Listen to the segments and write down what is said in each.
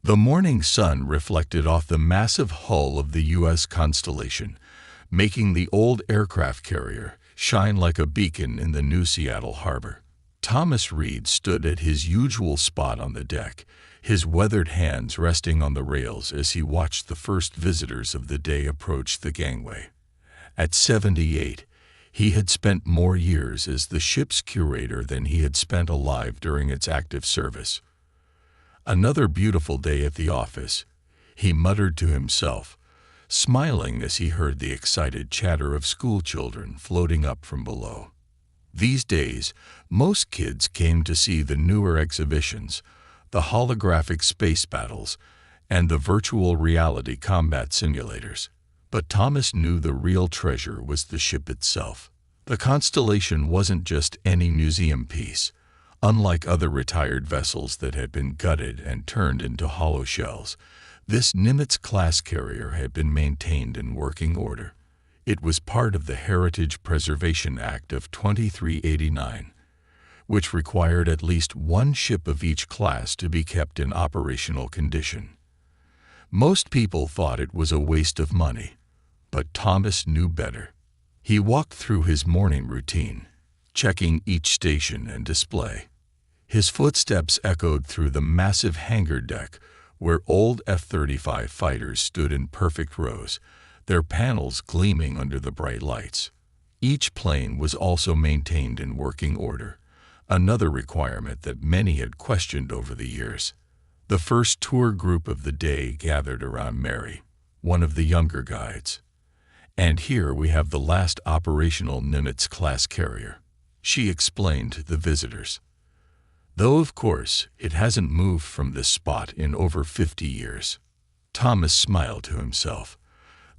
The morning sun reflected off the massive hull of the U.S. Constellation, making the old aircraft carrier shine like a beacon in the New Seattle harbor. Thomas Reed stood at his usual spot on the deck, his weathered hands resting on the rails as he watched the first visitors of the day approach the gangway. At 78, he had spent more years as the ship's curator than he had spent alive during its active service. Another beautiful day at the office, he muttered to himself, smiling as he heard the excited chatter of schoolchildren floating up from below. These days, most kids came to see the newer exhibitions, the holographic space battles, and the virtual reality combat simulators. But Thomas knew the real treasure was the ship itself. The Constellation wasn't just any museum piece. Unlike other retired vessels that had been gutted and turned into hollow shells, this Nimitz-class carrier had been maintained in working order. It was part of the Heritage Preservation Act of 2389, which required at least one ship of each class to be kept in operational condition. Most people thought it was a waste of money, but Thomas knew better. He walked through his morning routine, checking each station and display. His footsteps echoed through the massive hangar deck where old F-35 fighters stood in perfect rows, their panels gleaming under the bright lights. Each plane was also maintained in working order, another requirement that many had questioned over the years. The first tour group of the day gathered around Mary, one of the younger guides. And here we have the last operational Nimitz-class carrier, she explained to the visitors. Though, of course, it hasn't moved from this spot in over 50 years. Thomas smiled to himself.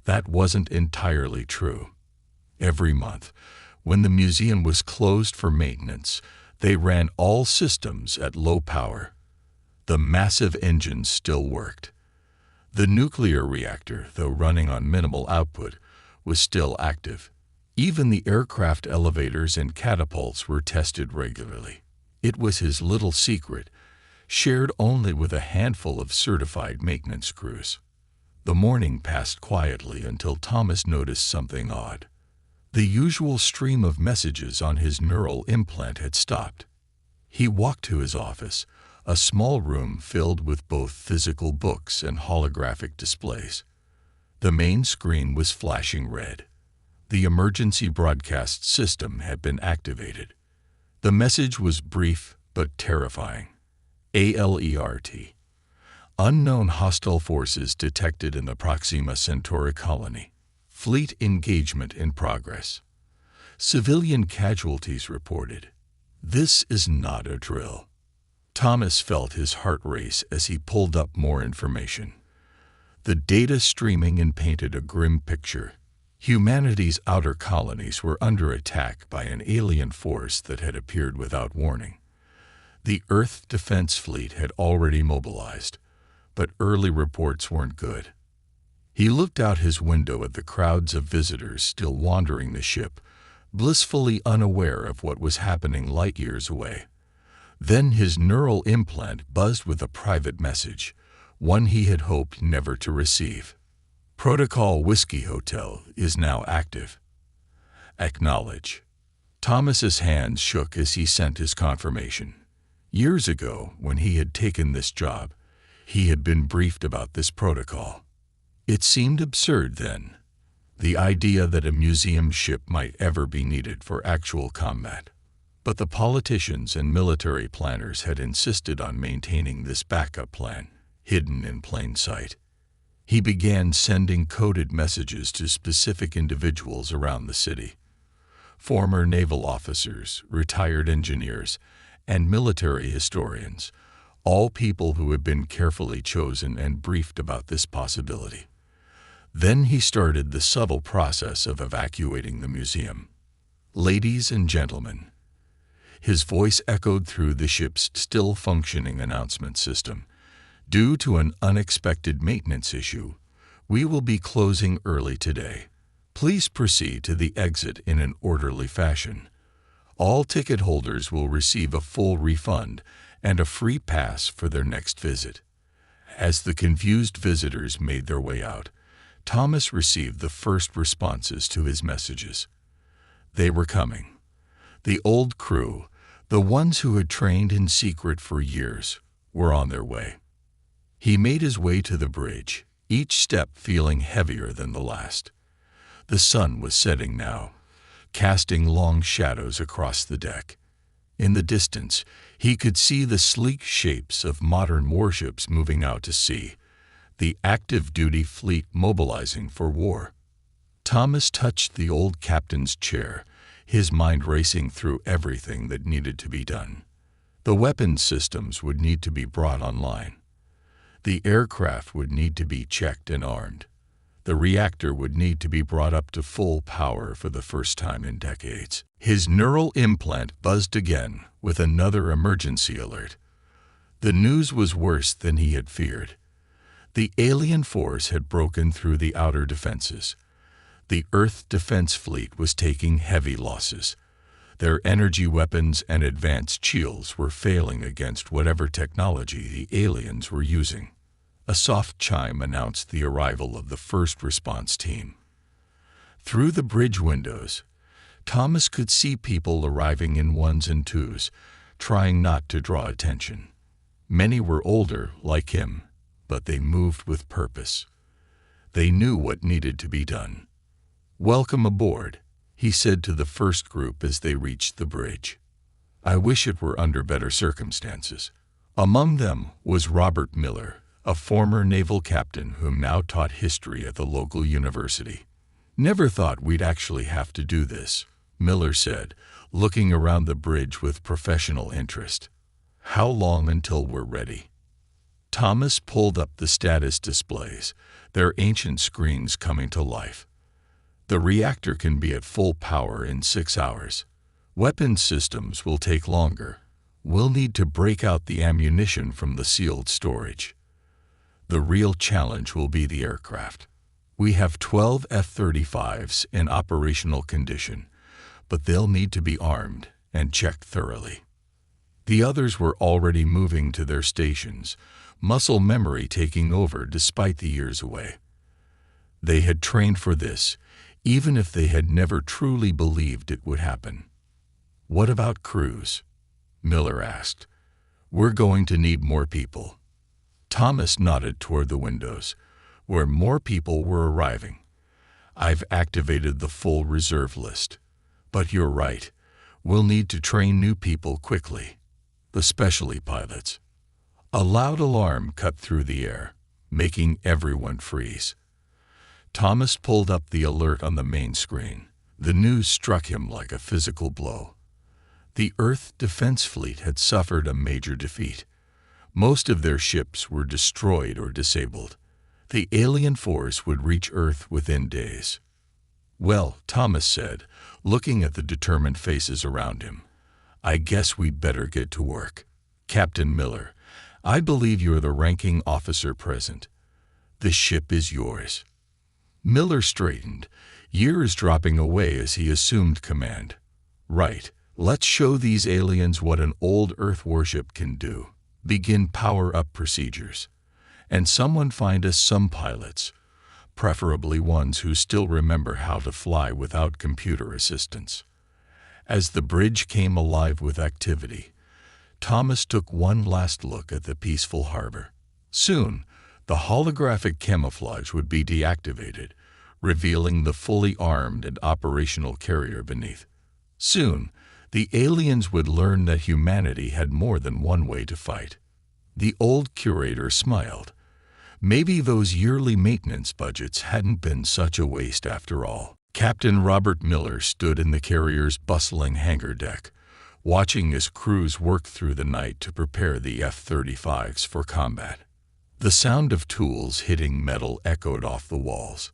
That wasn't entirely true. Every month, when the museum was closed for maintenance, they ran all systems at low power. The massive engines still worked. The nuclear reactor, though running on minimal output, was still active. Even the aircraft elevators and catapults were tested regularly. It was his little secret, shared only with a handful of certified maintenance crews. The morning passed quietly until Thomas noticed something odd. The usual stream of messages on his neural implant had stopped. He walked to his office, a small room filled with both physical books and holographic displays. The main screen was flashing red. The emergency broadcast system had been activated. The message was brief but terrifying. ALERT. Unknown hostile forces detected in the Proxima Centauri colony. Fleet engagement in progress. Civilian casualties reported. This is not a drill. Thomas felt his heart race as he pulled up more information. The data streaming in painted a grim picture. Humanity's outer colonies were under attack by an alien force that had appeared without warning. The Earth Defense Fleet had already mobilized, but early reports weren't good. He looked out his window at the crowds of visitors still wandering the ship, blissfully unaware of what was happening light years away. Then his neural implant buzzed with a private message, one he had hoped never to receive. Protocol Whiskey Hotel is now active. Acknowledge. Thomas's hands shook as he sent his confirmation. Years ago, when he had taken this job, he had been briefed about this protocol. It seemed absurd then, the idea that a museum ship might ever be needed for actual combat. But the politicians and military planners had insisted on maintaining this backup plan, hidden in plain sight. He began sending coded messages to specific individuals around the city. Former naval officers, retired engineers, and military historians, all people who had been carefully chosen and briefed about this possibility. Then he started the subtle process of evacuating the museum. Ladies and gentlemen, his voice echoed through the ship's still-functioning announcement system. Due to an unexpected maintenance issue, we will be closing early today. Please proceed to the exit in an orderly fashion. All ticket holders will receive a full refund and a free pass for their next visit. As the confused visitors made their way out, Thomas received the first responses to his messages. They were coming. The old crew, the ones who had trained in secret for years, were on their way. He made his way to the bridge, each step feeling heavier than the last. The sun was setting now, casting long shadows across the deck. In the distance, he could see the sleek shapes of modern warships moving out to sea, the active-duty fleet mobilizing for war. Thomas touched the old captain's chair, his mind racing through everything that needed to be done. The weapons systems would need to be brought online. The aircraft would need to be checked and armed. The reactor would need to be brought up to full power for the first time in decades. His neural implant buzzed again with another emergency alert. The news was worse than he had feared. The alien force had broken through the outer defenses. The Earth Defense Fleet was taking heavy losses. Their energy weapons and advanced shields were failing against whatever technology the aliens were using. A soft chime announced the arrival of the first response team. Through the bridge windows, Thomas could see people arriving in ones and twos, trying not to draw attention. Many were older, like him, but they moved with purpose. They knew what needed to be done. "Welcome aboard," he said to the first group as they reached the bridge. "I wish it were under better circumstances." Among them was Robert Miller, a former naval captain who now taught history at the local university. "Never thought we'd actually have to do this," Miller said, looking around the bridge with professional interest. "How long until we're ready?" Thomas pulled up the status displays, their ancient screens coming to life. "The reactor can be at full power in 6 hours. Weapons systems will take longer. We'll need to break out the ammunition from the sealed storage. The real challenge will be the aircraft. We have 12 F-35s in operational condition, but they'll need to be armed and checked thoroughly." The others were already moving to their stations, muscle memory taking over despite the years away. They had trained for this, even if they had never truly believed it would happen. "What about crews?" Miller asked. "We're going to need more people." Thomas nodded toward the windows, where more people were arriving. "I've activated the full reserve list. But you're right, we'll need to train new people quickly, the specialty pilots." A loud alarm cut through the air, making everyone freeze. Thomas pulled up the alert on the main screen. The news struck him like a physical blow. The Earth Defense Fleet had suffered a major defeat. Most of their ships were destroyed or disabled. The alien force would reach Earth within days. "Well," Thomas said, looking at the determined faces around him, "I guess we'd better get to work. Captain Miller, I believe you're the ranking officer present. The ship is yours." Miller straightened, years dropping away as he assumed command. "Right, let's show these aliens what an old Earth warship can do. Begin power-up procedures. And someone find us some pilots, preferably ones who still remember how to fly without computer assistance." As the bridge came alive with activity, Thomas took one last look at the peaceful harbor. Soon, the holographic camouflage would be deactivated, revealing the fully armed and operational carrier beneath. Soon, the aliens would learn that humanity had more than one way to fight. The old curator smiled. Maybe those yearly maintenance budgets hadn't been such a waste after all. Captain Robert Miller stood in the carrier's bustling hangar deck, watching his crews work through the night to prepare the F-35s for combat. The sound of tools hitting metal echoed off the walls,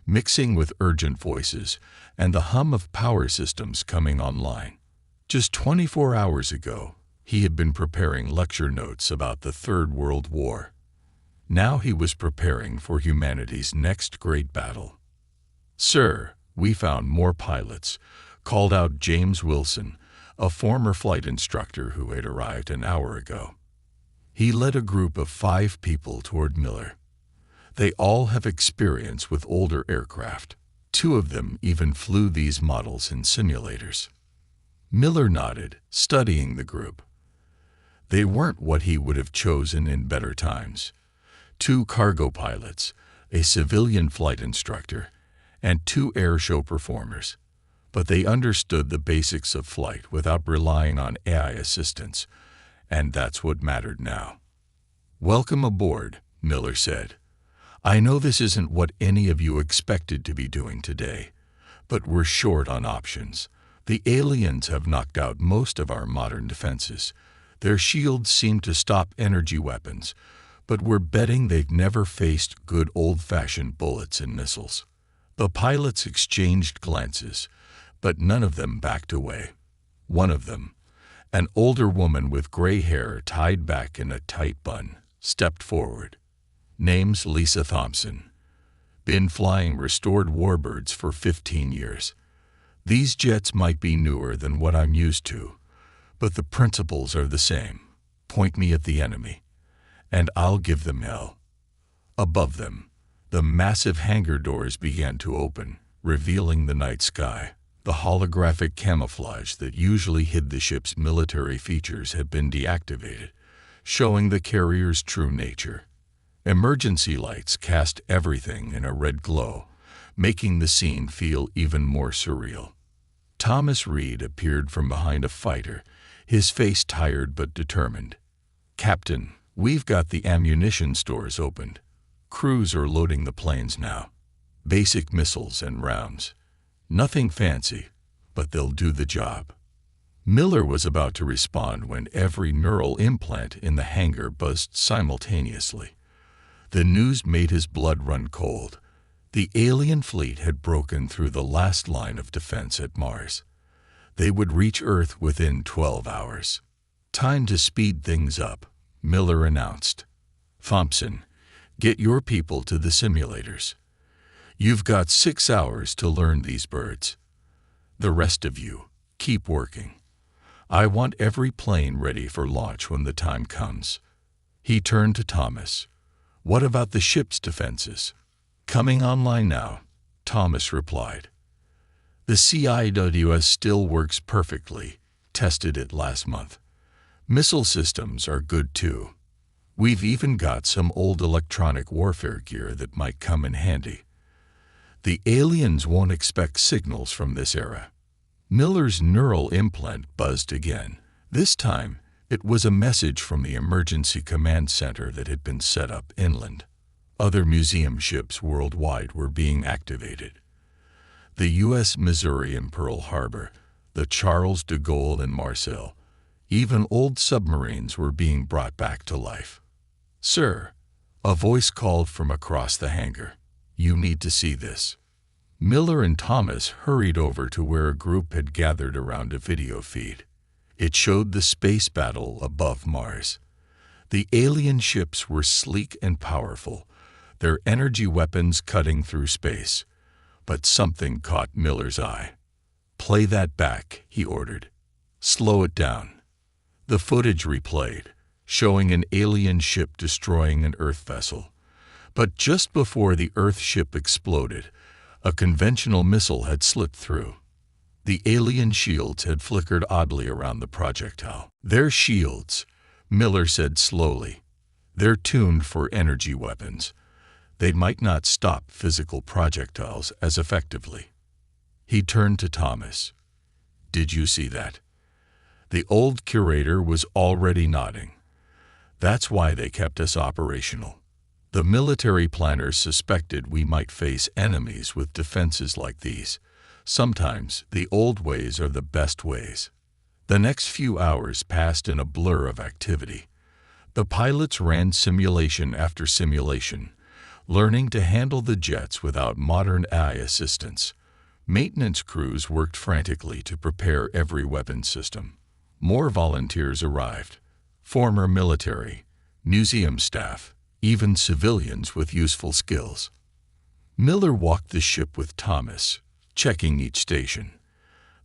mixing with urgent voices and the hum of power systems coming online. Just 24 hours ago, he had been preparing lecture notes about the Third World War. Now he was preparing for humanity's next great battle. "Sir, we found more pilots," called out James Wilson, a former flight instructor who had arrived an hour ago. He led a group of 5 people toward Miller. They all have experience with older aircraft. 2 of them even flew these models in simulators. Miller nodded, studying the group. They weren't what he would have chosen in better times. 2 cargo pilots, a civilian flight instructor, and 2 air show performers. But they understood the basics of flight without relying on AI assistance, and that's what mattered now. "Welcome aboard," Miller said. "I know this isn't what any of you expected to be doing today, but we're short on options. The aliens have knocked out most of our modern defenses. Their shields seem to stop energy weapons, but we're betting they've never faced good old-fashioned bullets and missiles." The pilots exchanged glances, but none of them backed away. One of them, an older woman with gray hair tied back in a tight bun, stepped forward. Name's Lisa Thompson. Been flying restored warbirds for 15 years. These jets might be newer than what I'm used to, but the principles are the same. Point me at the enemy, and I'll give them hell. Above them, the massive hangar doors began to open, revealing the night sky. The holographic camouflage that usually hid the ship's military features had been deactivated, showing the carrier's true nature. Emergency lights cast everything in a red glow, making the scene feel even more surreal. Thomas Reed appeared from behind a fighter, his face tired but determined. "Captain, we've got the ammunition stores opened. Crews are loading the planes now. Basic missiles and rounds. Nothing fancy, but they'll do the job." Miller was about to respond when every neural implant in the hangar buzzed simultaneously. The news made his blood run cold. The alien fleet had broken through the last line of defense at Mars. They would reach Earth within 12 hours. "Time to speed things up," Miller announced. "Thompson, get your people to the simulators. You've got 6 hours to learn these birds. The rest of you, keep working. I want every plane ready for launch when the time comes." He turned to Thomas. "What about the ship's defenses?" "Coming online now," Thomas replied. "The CIWS still works perfectly. Tested it last month. Missile systems are good too. We've even got some old electronic warfare gear that might come in handy. The aliens won't expect signals from this era." Miller's neural implant buzzed again. This time, it was a message from the emergency command center that had been set up inland. Other museum ships worldwide were being activated. The U.S. Missouri and Pearl Harbor, the Charles de Gaulle and Marcel, even old submarines were being brought back to life. "Sir," a voice called from across the hangar. "You need to see this." Miller and Thomas hurried over to where a group had gathered around a video feed. It showed the space battle above Mars. The alien ships were sleek and powerful, their energy weapons cutting through space. But something caught Miller's eye. "Play that back," he ordered. "Slow it down." The footage replayed, showing an alien ship destroying an Earth vessel. But just before the Earth ship exploded, a conventional missile had slipped through. The alien shields had flickered oddly around the projectile. "They're shields," Miller said slowly. "They're tuned for energy weapons. They might not stop physical projectiles as effectively." He turned to Thomas. "Did you see that?" The old curator was already nodding. "That's why they kept us operational. The military planners suspected we might face enemies with defenses like these. Sometimes the old ways are the best ways." The next few hours passed in a blur of activity. The pilots ran simulation after simulation, learning to handle the jets without modern AI assistance. Maintenance crews worked frantically to prepare every weapon system. More volunteers arrived. Former military, museum staff, even civilians with useful skills. Miller walked the ship with Thomas, checking each station.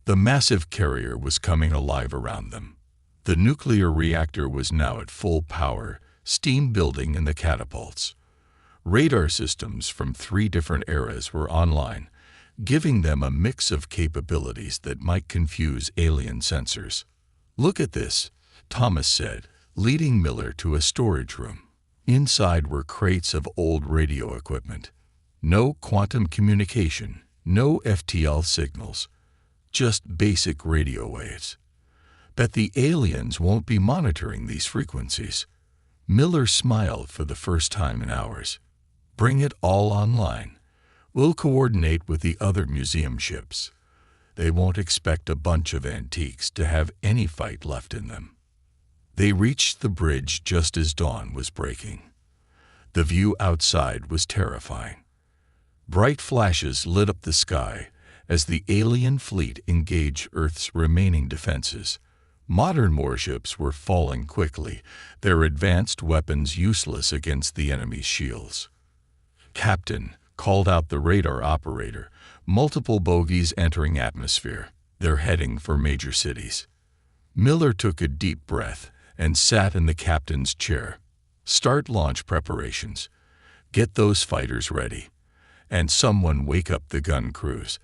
The massive carrier was coming alive around them. The nuclear reactor was now at full power, steam building in the catapults. Radar systems from 3 different eras were online, giving them a mix of capabilities that might confuse alien sensors. "Look at this," Thomas said, leading Miller to a storage room. Inside were crates of old radio equipment. No quantum communication, no FTL signals, just basic radio waves. "Bet the aliens won't be monitoring these frequencies." Miller smiled for the first time in hours. "Bring it all online. We'll coordinate with the other museum ships. They won't expect a bunch of antiques to have any fight left in them." They reached the bridge just as dawn was breaking. The view outside was terrifying. Bright flashes lit up the sky as the alien fleet engaged Earth's remaining defenses. Modern warships were falling quickly, their advanced weapons useless against the enemy's shields. "Captain," called out the radar operator, "multiple bogies entering atmosphere. They're heading for major cities." Miller took a deep breath and sat in the captain's chair. "Start launch preparations. Get those fighters ready. And someone wake up the gun crews.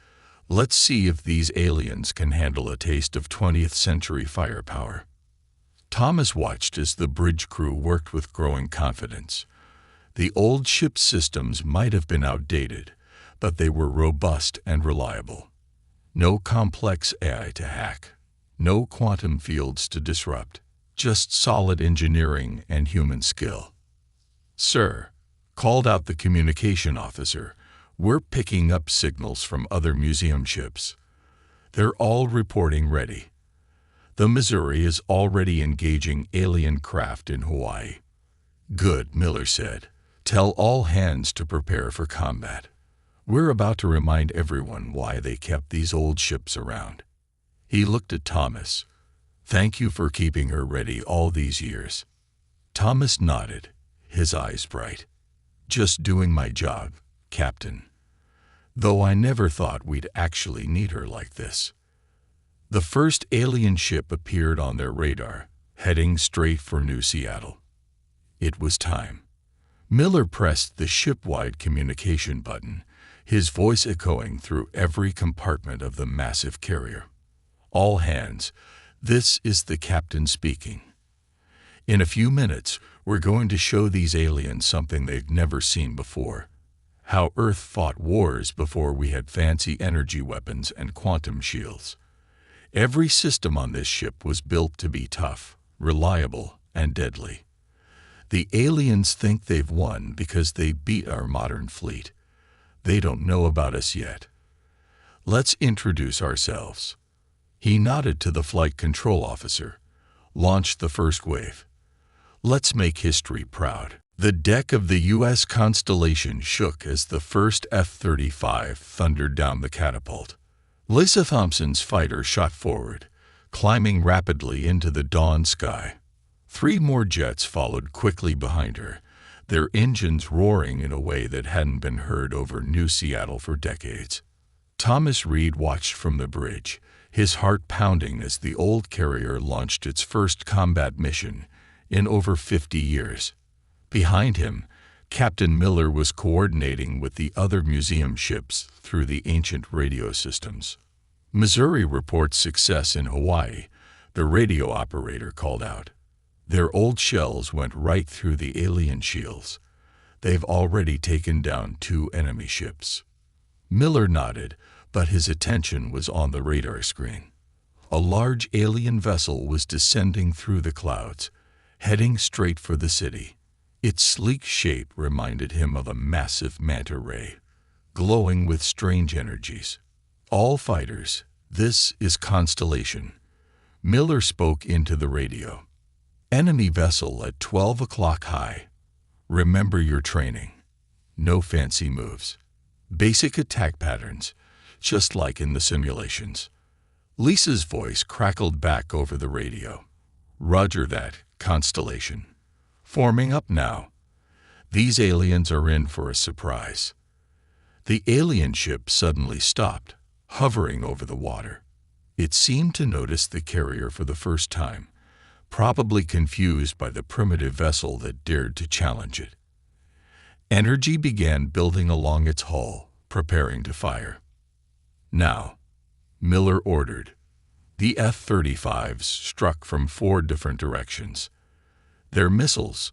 Let's see if these aliens can handle a taste of 20th century firepower." Thomas watched as the bridge crew worked with growing confidence. The old ship's systems might have been outdated, but they were robust and reliable. No complex AI to hack, no quantum fields to disrupt, just solid engineering and human skill. "Sir," called out the communication officer, "we're picking up signals from other museum ships. They're all reporting ready. The Missouri is already engaging alien craft in Hawaii." "Good," Miller said. "Tell all hands to prepare for combat. We're about to remind everyone why they kept these old ships around." He looked at Thomas. "Thank you for keeping her ready all these years." Thomas nodded, his eyes bright. "Just doing my job, Captain. Though I never thought we'd actually need her like this." The first alien ship appeared on their radar, heading straight for New Seattle. It was time. Miller pressed the ship-wide communication button, his voice echoing through every compartment of the massive carrier. "All hands, this is the captain speaking. In a few minutes, we're going to show these aliens something they've never seen before. How Earth fought wars before we had fancy energy weapons and quantum shields. Every system on this ship was built to be tough, reliable, and deadly. The aliens think they've won because they beat our modern fleet. They don't know about us yet. Let's introduce ourselves." He nodded to the flight control officer. "Launch the first wave. Let's make history proud." The deck of the U.S. Constellation shook as the first F-35 thundered down the catapult. Lisa Thompson's fighter shot forward, climbing rapidly into the dawn sky. 3 more jets followed quickly behind her, their engines roaring in a way that hadn't been heard over New Seattle for decades. Thomas Reed watched from the bridge, his heart pounding as the old carrier launched its first combat mission in over 50 years. Behind him, Captain Miller was coordinating with the other museum ships through the ancient radio systems. "Missouri reports success in Hawaii," the radio operator called out. "Their old shells went right through the alien shields. They've already taken down 2 enemy ships." Miller nodded, but his attention was on the radar screen. A large alien vessel was descending through the clouds, heading straight for the city. Its sleek shape reminded him of a massive manta ray, glowing with strange energies. "All fighters, this is Constellation." Miller spoke into the radio. "Enemy vessel at 12 o'clock high. Remember your training. No fancy moves. Basic attack patterns, just like in the simulations." Lisa's voice crackled back over the radio. "Roger that, Constellation. Forming up now. These aliens are in for a surprise." The alien ship suddenly stopped, hovering over the water. It seemed to notice the carrier for the first time, probably confused by the primitive vessel that dared to challenge it. Energy began building along its hull, preparing to fire. Now, Miller ordered. The F-35s struck from 4 different directions. Their missiles,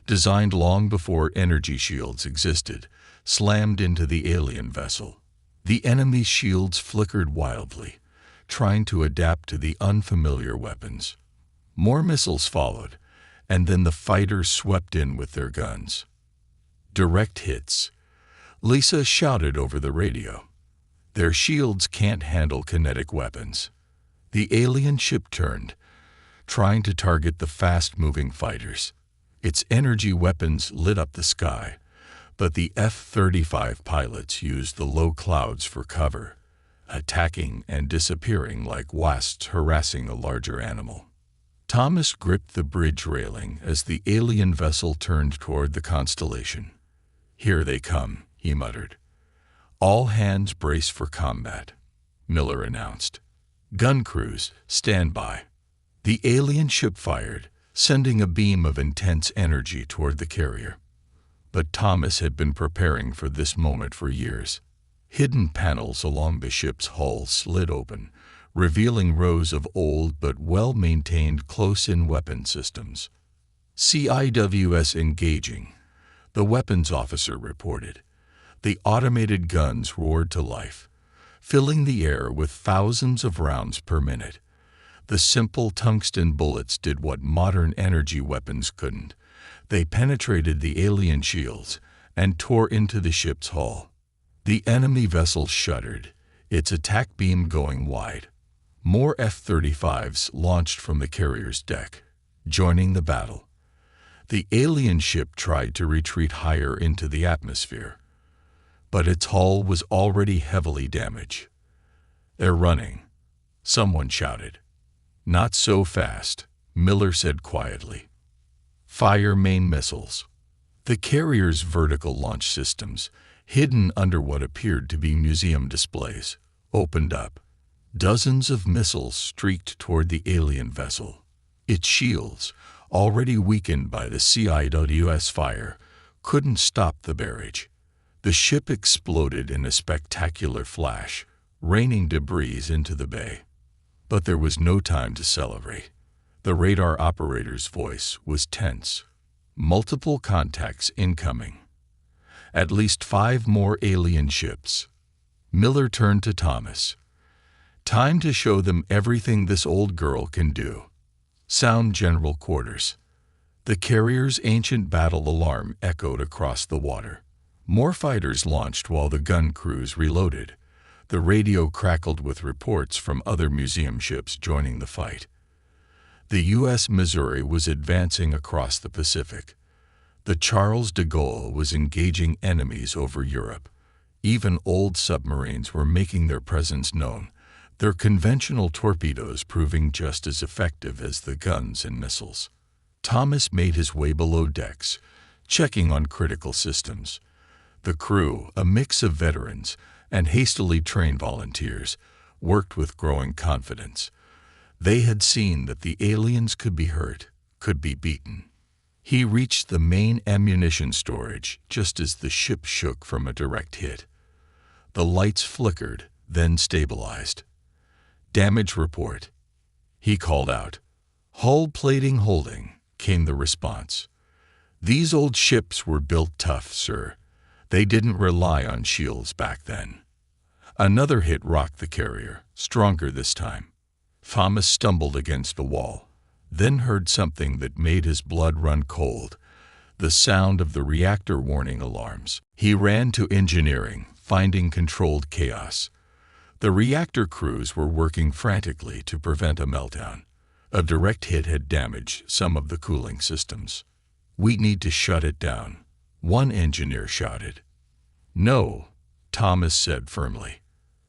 designed long before energy shields existed, slammed into the alien vessel. The enemy's shields flickered wildly, trying to adapt to the unfamiliar weapons. More missiles followed, and then the fighters swept in with their guns. Direct hits. Lisa shouted over the radio. Their shields can't handle kinetic weapons. The alien ship turned, trying to target the fast-moving fighters. Its energy weapons lit up the sky, but the F-35 pilots used the low clouds for cover, attacking and disappearing like wasps harassing a larger animal. Thomas gripped the bridge railing as the alien vessel turned toward the constellation. "Here they come," he muttered. "All hands brace for combat," Miller announced. "Gun crews, stand by." The alien ship fired, sending a beam of intense energy toward the carrier. But Thomas had been preparing for this moment for years. Hidden panels along the ship's hull slid open, revealing rows of old but well-maintained close-in weapon systems. "CIWS engaging," the weapons officer reported. The automated guns roared to life, filling the air with thousands of rounds per minute. The simple tungsten bullets did what modern energy weapons couldn't. They penetrated the alien shields and tore into the ship's hull. The enemy vessel shuddered, its attack beam going wide. More F-35s launched from the carrier's deck, joining the battle. The alien ship tried to retreat higher into the atmosphere, but its hull was already heavily damaged. "They're running," someone shouted. "Not so fast," Miller said quietly. "Fire main missiles." The carrier's vertical launch systems, hidden under what appeared to be museum displays, opened up. Dozens of missiles streaked toward the alien vessel. Its shields, already weakened by the CIWS fire, couldn't stop the barrage. The ship exploded in a spectacular flash, raining debris into the bay. But there was no time to celebrate. The radar operator's voice was tense. Multiple contacts incoming. At least 5 more alien ships. Miller turned to Thomas. "Time to show them everything this old girl can do." Sound general quarters. The carrier's ancient battle alarm echoed across the water. More fighters launched while the gun crews reloaded. The radio crackled with reports from other museum ships joining the fight. The U.S. Missouri was advancing across the Pacific. The Charles de Gaulle was engaging enemies over Europe. Even old submarines were making their presence known, their conventional torpedoes proving just as effective as the guns and missiles. Thomas made his way below decks, checking on critical systems. The crew, a mix of veterans and hastily trained volunteers, worked with growing confidence. They had seen that the aliens could be hurt, could be beaten. He reached the main ammunition storage just as the ship shook from a direct hit. The lights flickered, then stabilized. "Damage report," he called out. "Hull plating holding," came the response. "These old ships were built tough, sir. They didn't rely on shields back then." Another hit rocked the carrier, stronger this time. Thomas stumbled against the wall, then heard something that made his blood run cold, the sound of the reactor warning alarms. He ran to engineering, finding controlled chaos. The reactor crews were working frantically to prevent a meltdown. A direct hit had damaged some of the cooling systems. "We need to shut it down," one engineer shouted. "No," Thomas said firmly.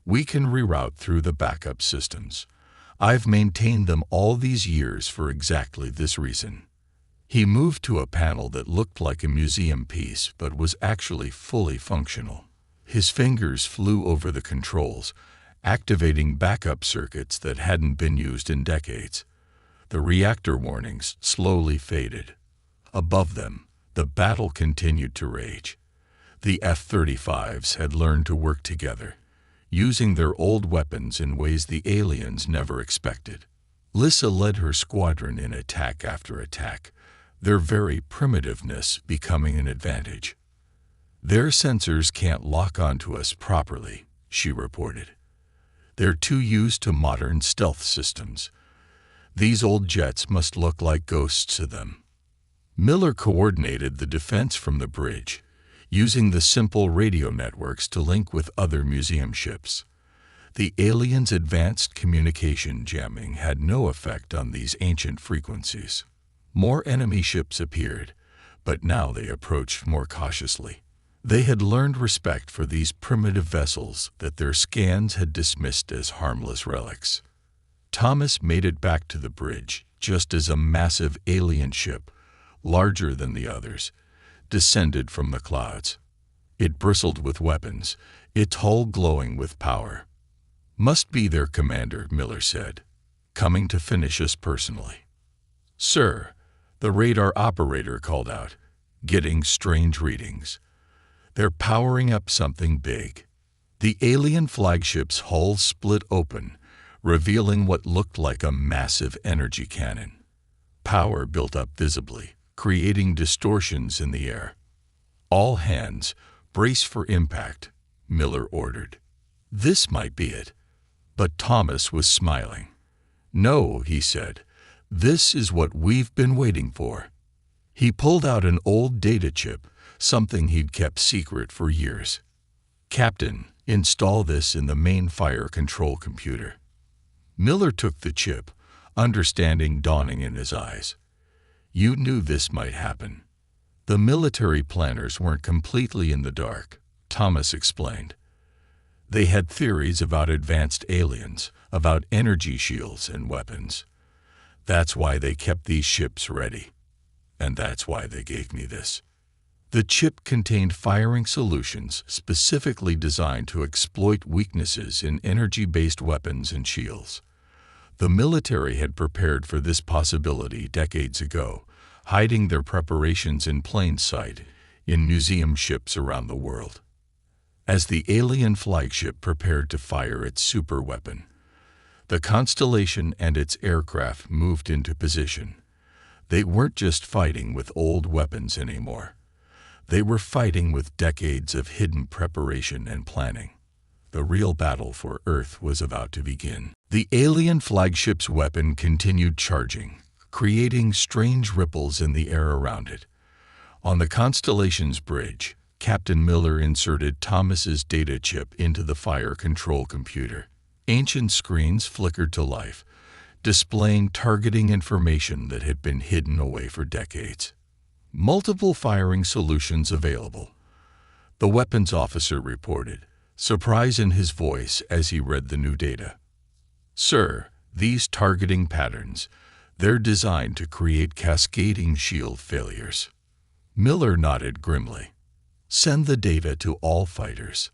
"We can reroute through the backup systems. I've maintained them all these years for exactly this reason." He moved to a panel that looked like a museum piece but was actually fully functional. His fingers flew over the controls, activating backup circuits that hadn't been used in decades. The reactor warnings slowly faded. Above them, the battle continued to rage. The F-35s had learned to work together, using their old weapons in ways the aliens never expected. Lissa led her squadron in attack after attack, their very primitiveness becoming an advantage. "Their sensors can't lock onto us properly," she reported. "They're too used to modern stealth systems. These old jets must look like ghosts to them." Miller coordinated the defense from the bridge, using the simple radio networks to link with other museum ships. The aliens' advanced communication jamming had no effect on these ancient frequencies. More enemy ships appeared, but now they approached more cautiously. They had learned respect for these primitive vessels that their scans had dismissed as harmless relics. Thomas made it back to the bridge just as a massive alien ship, larger than the others, descended from the clouds. It bristled with weapons, its hull glowing with power. "Must be their commander," Miller said, "coming to finish us personally." "Sir," the radar operator called out, getting strange readings. "They're powering up something big." The alien flagship's hull split open, revealing what looked like a massive energy cannon. Power built up visibly, creating distortions in the air. "All hands, brace for impact," Miller ordered. This might be it. But Thomas was smiling. "No," he said, "this is what we've been waiting for." He pulled out an old data chip, something he'd kept secret for years. "Captain, install this in the main fire control computer." Miller took the chip, understanding dawning in his eyes. "You knew this might happen." "The military planners weren't completely in the dark," Thomas explained. "They had theories about advanced aliens, about energy shields and weapons. That's why they kept these ships ready. And that's why they gave me this." The chip contained firing solutions specifically designed to exploit weaknesses in energy-based weapons and shields. The military had prepared for this possibility decades ago, hiding their preparations in plain sight in museum ships around the world. As the alien flagship prepared to fire its superweapon, the Constellation and its aircraft moved into position. They weren't just fighting with old weapons anymore. They were fighting with decades of hidden preparation and planning. The real battle for Earth was about to begin. The alien flagship's weapon continued charging, creating strange ripples in the air around it. On the Constellation's bridge, Captain Miller inserted Thomas's data chip into the fire control computer. Ancient screens flickered to life, displaying targeting information that had been hidden away for decades. "Multiple firing solutions available," the weapons officer reported, surprise in his voice as he read the new data. "Sir, these targeting patterns, they're designed to create cascading shield failures." Miller nodded grimly. "Send the data to all fighters.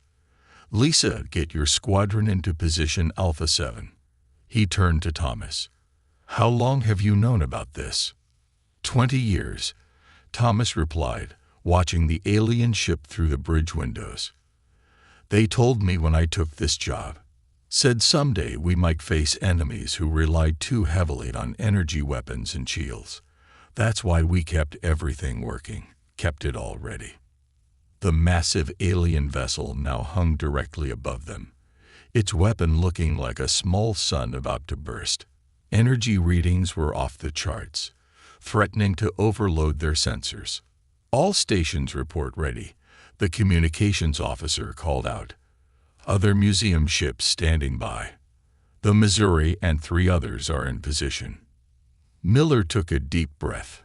Lisa, get your squadron into position Alpha 7. He turned to Thomas. "How long have you known about this?" 20 years, Thomas replied, watching the alien ship through the bridge windows. "They told me when I took this job. Said someday we might face enemies who relied too heavily on energy weapons and shields. That's why we kept everything working, kept it all ready." The massive alien vessel now hung directly above them, its weapon looking like a small sun about to burst. Energy readings were off the charts, threatening to overload their sensors. "All stations report ready," the communications officer called out. "Other museum ships standing by. The Missouri and 3 others are in position." Miller took a deep breath.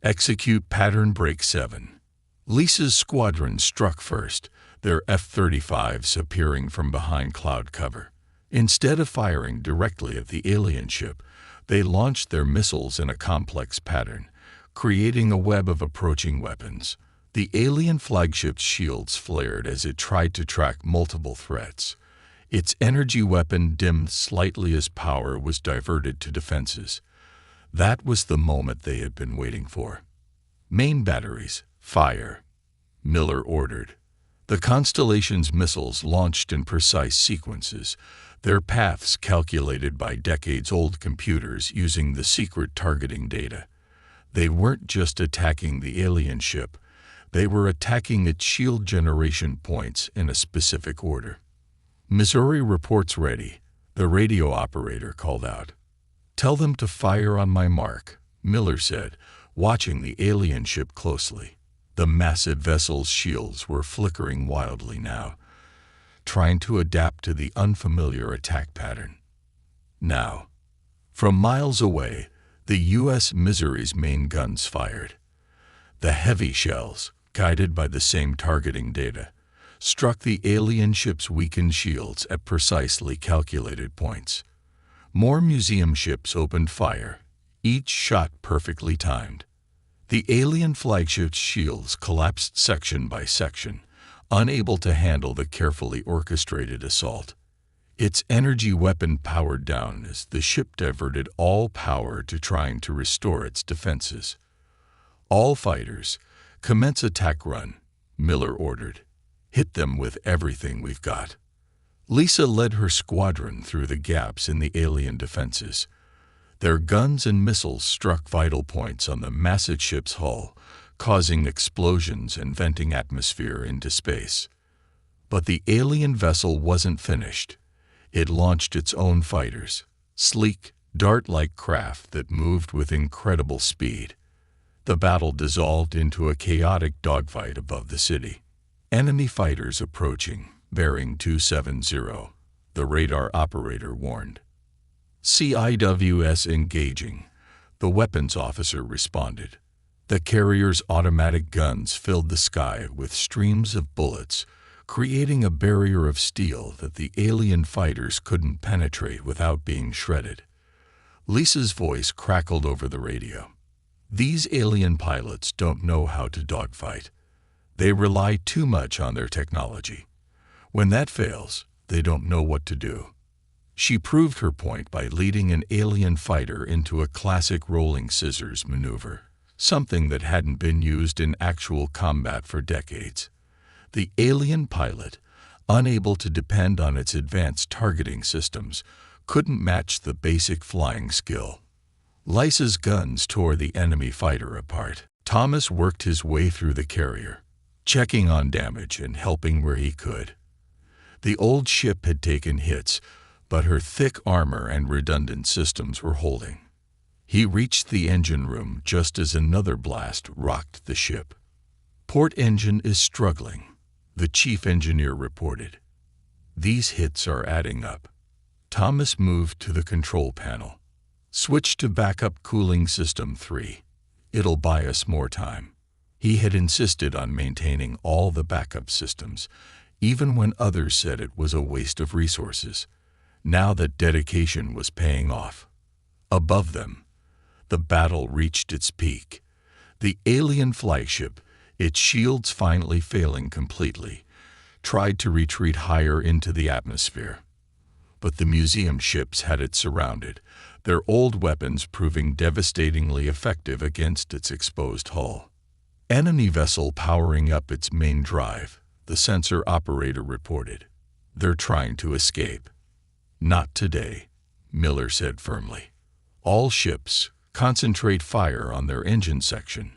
"Execute pattern break 7. Lisa's squadron struck first, their F-35s appearing from behind cloud cover. Instead of firing directly at the alien ship, they launched their missiles in a complex pattern, creating a web of approaching weapons. The alien flagship's shields flared as it tried to track multiple threats. Its energy weapon dimmed slightly as power was diverted to defenses. That was the moment they had been waiting for. "Main batteries, fire," Miller ordered. The Constellation's missiles launched in precise sequences, their paths calculated by decades-old computers using the secret targeting data. They weren't just attacking the alien ship, they were attacking its shield generation points in a specific order. "Missouri reports ready," the radio operator called out. "Tell them to fire on my mark," Miller said, watching the alien ship closely. The massive vessel's shields were flickering wildly now, trying to adapt to the unfamiliar attack pattern. Now, from miles away, the U.S. Missouri's main guns fired. The heavy shells, guided by the same targeting data, struck the alien ship's weakened shields at precisely calculated points. More museum ships opened fire, each shot perfectly timed. The alien flagship's shields collapsed section by section, unable to handle the carefully orchestrated assault. Its energy weapon powered down as the ship diverted all power to trying to restore its defenses. "All fighters, commence attack run," Miller ordered. "Hit them with everything we've got." Lisa led her squadron through the gaps in the alien defenses. Their guns and missiles struck vital points on the massive ship's hull, causing explosions and venting atmosphere into space. But the alien vessel wasn't finished. It launched its own fighters, sleek, dart-like craft that moved with incredible speed. The battle dissolved into a chaotic dogfight above the city. "Enemy fighters approaching, bearing 270, the radar operator warned. "CIWS engaging," the weapons officer responded. The carrier's automatic guns filled the sky with streams of bullets, creating a barrier of steel that the alien fighters couldn't penetrate without being shredded. Lisa's voice crackled over the radio. "These alien pilots don't know how to dogfight. They rely too much on their technology. When that fails, they don't know what to do." She proved her point by leading an alien fighter into a classic rolling scissors maneuver, something that hadn't been used in actual combat for decades. The alien pilot, unable to depend on its advanced targeting systems, couldn't match the basic flying skill. Lisa's guns tore the enemy fighter apart. Thomas worked his way through the carrier, checking on damage and helping where he could. The old ship had taken hits, but her thick armor and redundant systems were holding. He reached the engine room just as another blast rocked the ship. "Port engine is struggling," the chief engineer reported. "These hits are adding up." Thomas moved to the control panel. "Switch to backup cooling system 3. It'll buy us more time." He had insisted on maintaining all the backup systems, even when others said it was a waste of resources. Now that dedication was paying off. Above them, the battle reached its peak. The alien flagship, its shields finally failing completely, tried to retreat higher into the atmosphere. But the museum ships had it surrounded, their old weapons proving devastatingly effective against its exposed hull. "Enemy vessel powering up its main drive," the sensor operator reported. "They're trying to escape." "Not today," Miller said firmly. "All ships, concentrate fire on their engine section.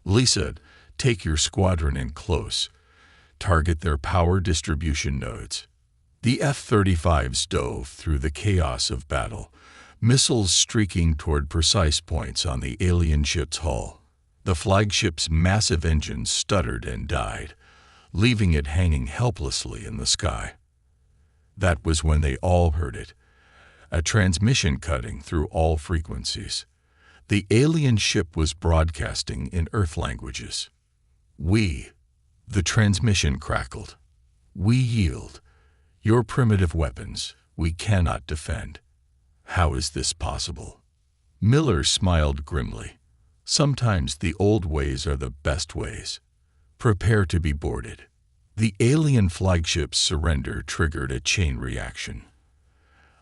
Lisa, take your squadron in close. Target their power distribution nodes." The F-35s dove through the chaos of battle, missiles streaking toward precise points on the alien ship's hull. The flagship's massive engines stuttered and died, leaving it hanging helplessly in the sky. That was when they all heard it, a transmission cutting through all frequencies. The alien ship was broadcasting in Earth languages. The transmission crackled. "We yield. Your primitive weapons, we cannot defend." "How is this possible?" Miller smiled grimly. "Sometimes the old ways are the best ways. Prepare to be boarded." The alien flagship's surrender triggered a chain reaction.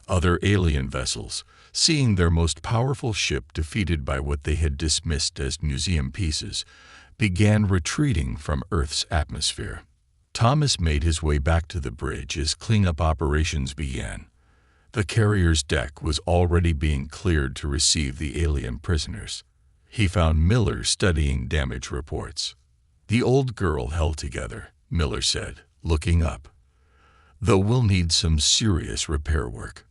Other alien vessels, seeing their most powerful ship defeated by what they had dismissed as museum pieces, began retreating from Earth's atmosphere. Thomas made his way back to the bridge as cleanup operations began. The carrier's deck was already being cleared to receive the alien prisoners. He found Miller studying damage reports. "The old girl held together," Miller said, looking up. "Though we'll need some serious repair work."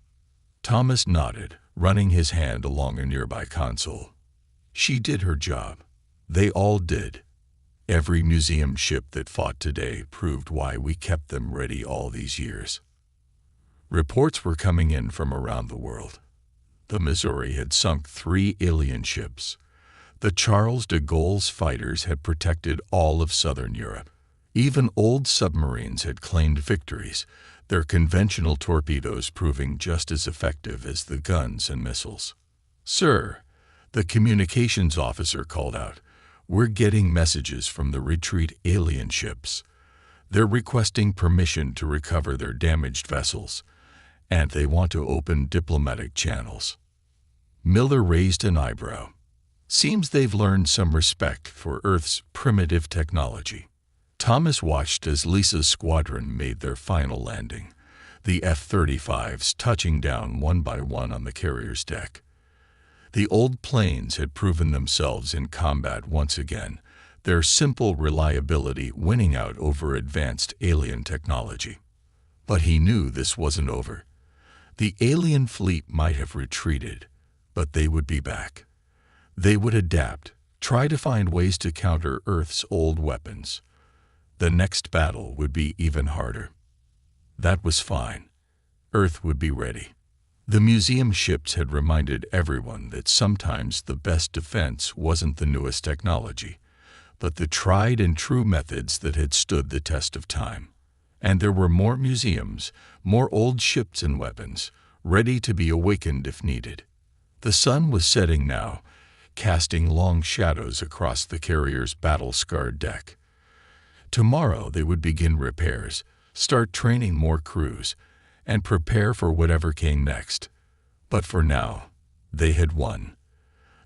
Thomas nodded, running his hand along a nearby console. "She did her job. They all did. Every museum ship that fought today proved why we kept them ready all these years." Reports were coming in from around the world. The Missouri had sunk 3 alien ships. The Charles de Gaulle's fighters had protected all of southern Europe. Even old submarines had claimed victories, their conventional torpedoes proving just as effective as the guns and missiles. "Sir," the communications officer called out, "we're getting messages from the retreat alien ships. They're requesting permission to recover their damaged vessels, and they want to open diplomatic channels." Miller raised an eyebrow. "Seems they've learned some respect for Earth's primitive technology." Thomas watched as Lisa's squadron made their final landing, the F-35s touching down one by one on the carrier's deck. The old planes had proven themselves in combat once again, their simple reliability winning out over advanced alien technology. But he knew this wasn't over. The alien fleet might have retreated, but they would be back. They would adapt, try to find ways to counter Earth's old weapons. The next battle would be even harder. That was fine. Earth would be ready. The museum ships had reminded everyone that sometimes the best defense wasn't the newest technology, but the tried and true methods that had stood the test of time. And there were more museums, more old ships and weapons, ready to be awakened if needed. The sun was setting now, casting long shadows across the carrier's battle-scarred deck. Tomorrow they would begin repairs, start training more crews, and prepare for whatever came next. But for now, they had won.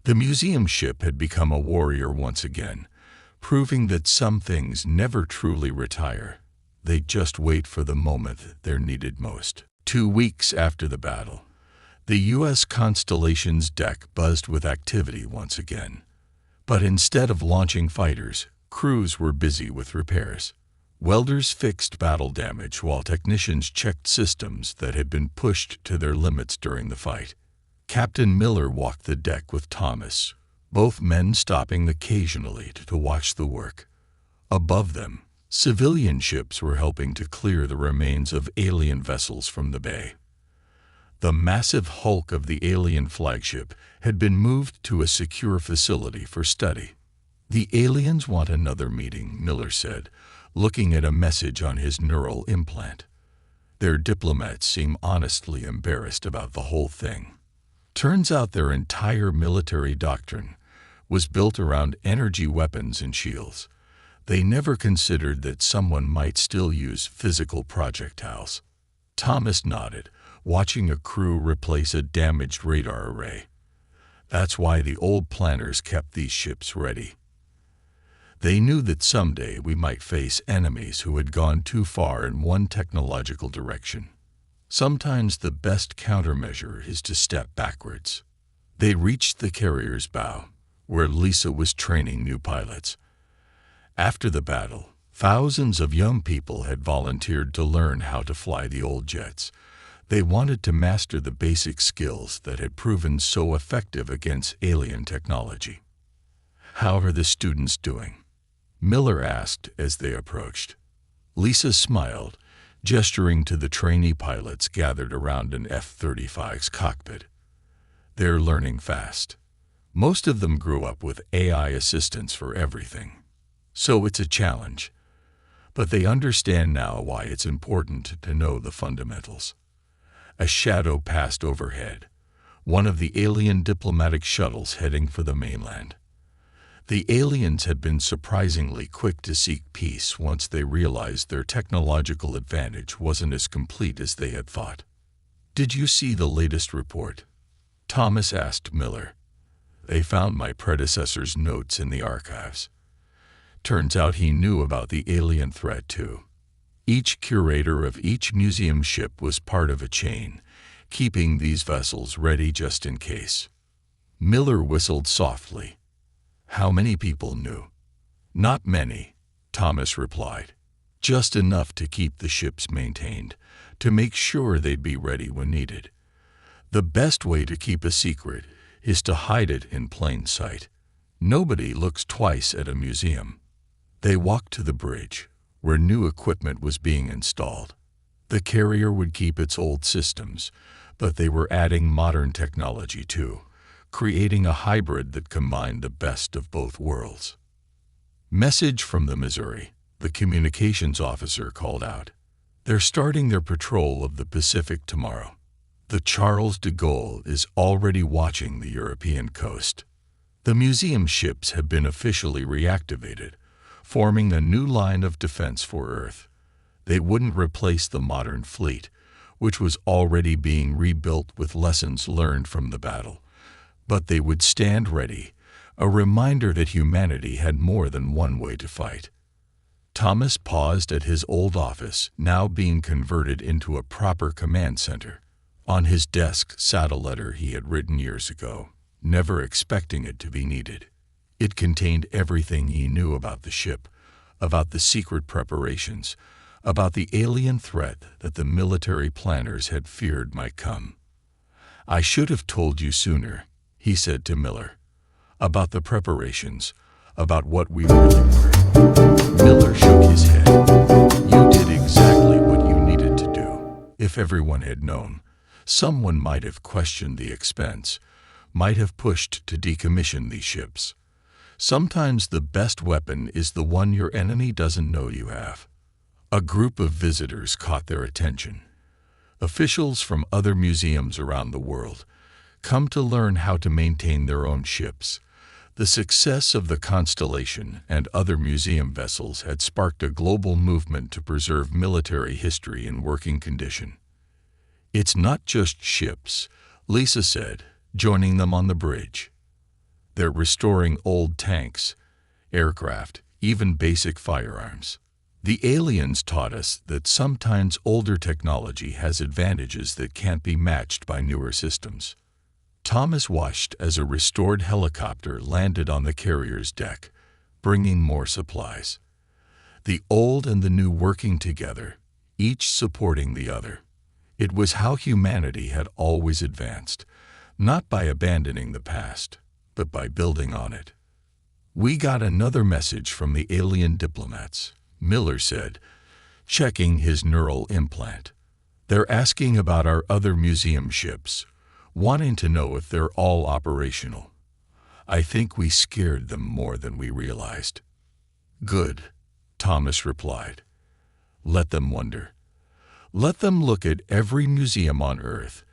The museum ship had become a warrior once again, proving that some things never truly retire. They just wait for the moment they're needed most. 2 weeks after the battle, the U.S. Constellation's deck buzzed with activity once again. But instead of launching fighters, crews were busy with repairs. Welders fixed battle damage while technicians checked systems that had been pushed to their limits during the fight. Captain Miller walked the deck with Thomas, both men stopping occasionally to watch the work. Above them, civilian ships were helping to clear the remains of alien vessels from the bay. The massive hulk of the alien flagship had been moved to a secure facility for study. "The aliens want another meeting," Miller said, looking at a message on his neural implant. "Their diplomats seem honestly embarrassed about the whole thing. Turns out their entire military doctrine was built around energy weapons and shields. They never considered that someone might still use physical projectiles." Thomas nodded, watching a crew replace a damaged radar array. "That's why the old planners kept these ships ready. They knew that someday we might face enemies who had gone too far in one technological direction. Sometimes the best countermeasure is to step backwards." They reached the carrier's bow, where Lisa was training new pilots. After the battle, thousands of young people had volunteered to learn how to fly the old jets. They wanted to master the basic skills that had proven so effective against alien technology. "How are the students doing?" Miller asked as they approached. Lisa smiled, gesturing to the trainee pilots gathered around an F-35's cockpit. "They're learning fast. Most of them grew up with AI assistance for everything. So it's a challenge. But they understand now why it's important to know the fundamentals." A shadow passed overhead, one of the alien diplomatic shuttles heading for the mainland. The aliens had been surprisingly quick to seek peace once they realized their technological advantage wasn't as complete as they had thought. "Did you see the latest report?" Thomas asked Miller. "They found my predecessor's notes in the archives." Turns out he knew about the alien threat too. Each curator of each museum ship was part of a chain, keeping these vessels ready just in case. Miller whistled softly. How many people knew? "Not many," Thomas replied. "Just enough to keep the ships maintained, to make sure they'd be ready when needed. The best way to keep a secret is to hide it in plain sight. Nobody looks twice at a museum." They walked to the bridge, where new equipment was being installed. The carrier would keep its old systems, but they were adding modern technology too, creating a hybrid that combined the best of both worlds. "Message from the Missouri," the communications officer called out. "They're starting their patrol of the Pacific tomorrow. The Charles de Gaulle is already watching the European coast. The museum ships have been officially reactivated, forming a new line of defense for Earth. They wouldn't replace the modern fleet, which was already being rebuilt with lessons learned from the battle, but they would stand ready, a reminder that humanity had more than one way to fight." Thomas paused at his old office, now being converted into a proper command center. On his desk sat a letter he had written years ago, never expecting it to be needed. It contained everything he knew about the ship, about the secret preparations, about the alien threat that the military planners had feared might come. "I should have told you sooner," he said to Miller, "about the preparations, about what we really were." Miller shook his head. "You did exactly what you needed to do. If everyone had known, someone might have questioned the expense, might have pushed to decommission these ships. Sometimes the best weapon is the one your enemy doesn't know you have." A group of visitors caught their attention. Officials from other museums around the world come to learn how to maintain their own ships. The success of the Constellation and other museum vessels had sparked a global movement to preserve military history in working condition. "It's not just ships," Lisa said, joining them on the bridge. "They're restoring old tanks, aircraft, even basic firearms. The aliens taught us that sometimes older technology has advantages that can't be matched by newer systems." Thomas watched as a restored helicopter landed on the carrier's deck, bringing more supplies. The old and the new working together, each supporting the other. It was how humanity had always advanced, not by abandoning the past, but by building on it. "We got another message from the alien diplomats," Miller said, checking his neural implant. "They're asking about our other museum ships, wanting to know if they're all operational. I think we scared them more than we realized." "Good," Thomas replied. "Let them wonder. Let them look at every museum on Earth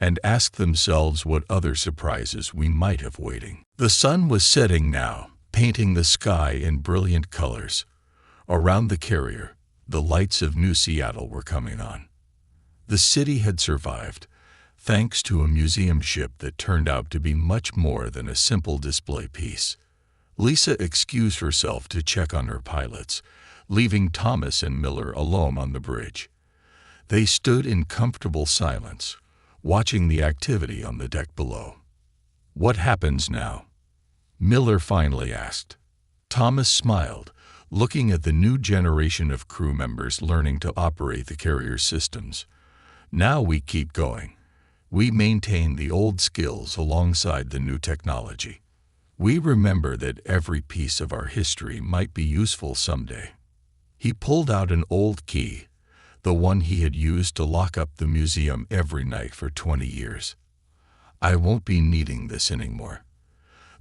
and ask themselves what other surprises we might have waiting." The sun was setting now, painting the sky in brilliant colors. Around the carrier, the lights of New Seattle were coming on. The city had survived, thanks to a museum ship that turned out to be much more than a simple display piece. Lisa excused herself to check on her pilots, leaving Thomas and Miller alone on the bridge. They stood in comfortable silence, watching the activity on the deck below. "What happens now?" Miller finally asked. Thomas smiled, looking at the new generation of crew members learning to operate the carrier's systems. "Now we keep going. We maintain the old skills alongside the new technology. We remember that every piece of our history might be useful someday." He pulled out an old key, the one he had used to lock up the museum every night for 20 years. "I won't be needing this anymore.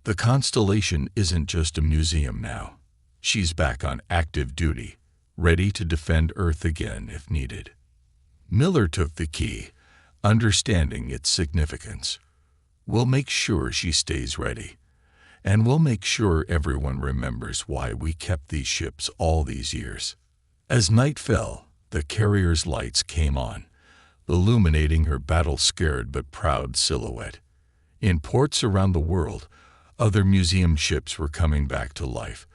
The Constellation isn't just a museum now. She's back on active duty, ready to defend Earth again if needed." Miller took the key, understanding its significance. "We'll make sure she stays ready, and we'll make sure everyone remembers why we kept these ships all these years." As night fell, the carrier's lights came on, illuminating her battle-scared but proud silhouette. In ports around the world, other museum ships were coming back to life,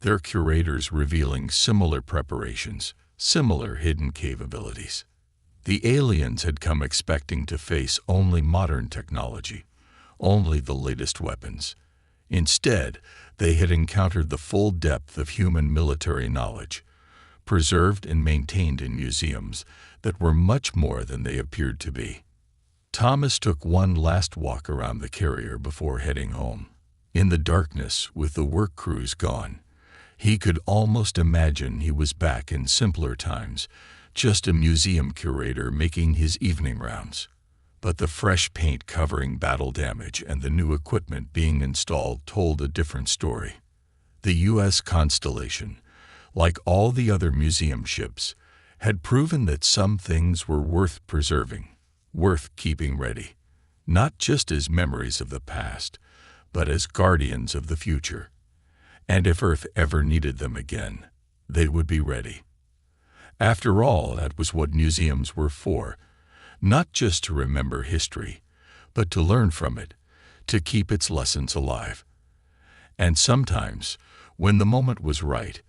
their curators revealing similar preparations, similar hidden capabilities. The aliens had come expecting to face only modern technology, only the latest weapons. Instead, they had encountered the full depth of human military knowledge, preserved and maintained in museums that were much more than they appeared to be. Thomas took one last walk around the carrier before heading home. In the darkness, with the work crews gone, he could almost imagine he was back in simpler times, just a museum curator making his evening rounds. But the fresh paint covering battle damage and the new equipment being installed told a different story. The U.S. Constellation, like all the other museum ships, had proven that some things were worth preserving, worth keeping ready, not just as memories of the past, but as guardians of the future. And if Earth ever needed them again, they would be ready. After all, that was what museums were for, not just to remember history, but to learn from it, to keep its lessons alive. And sometimes, when the moment was right,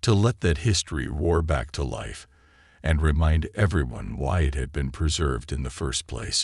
to let that history roar back to life and remind everyone why it had been preserved in the first place.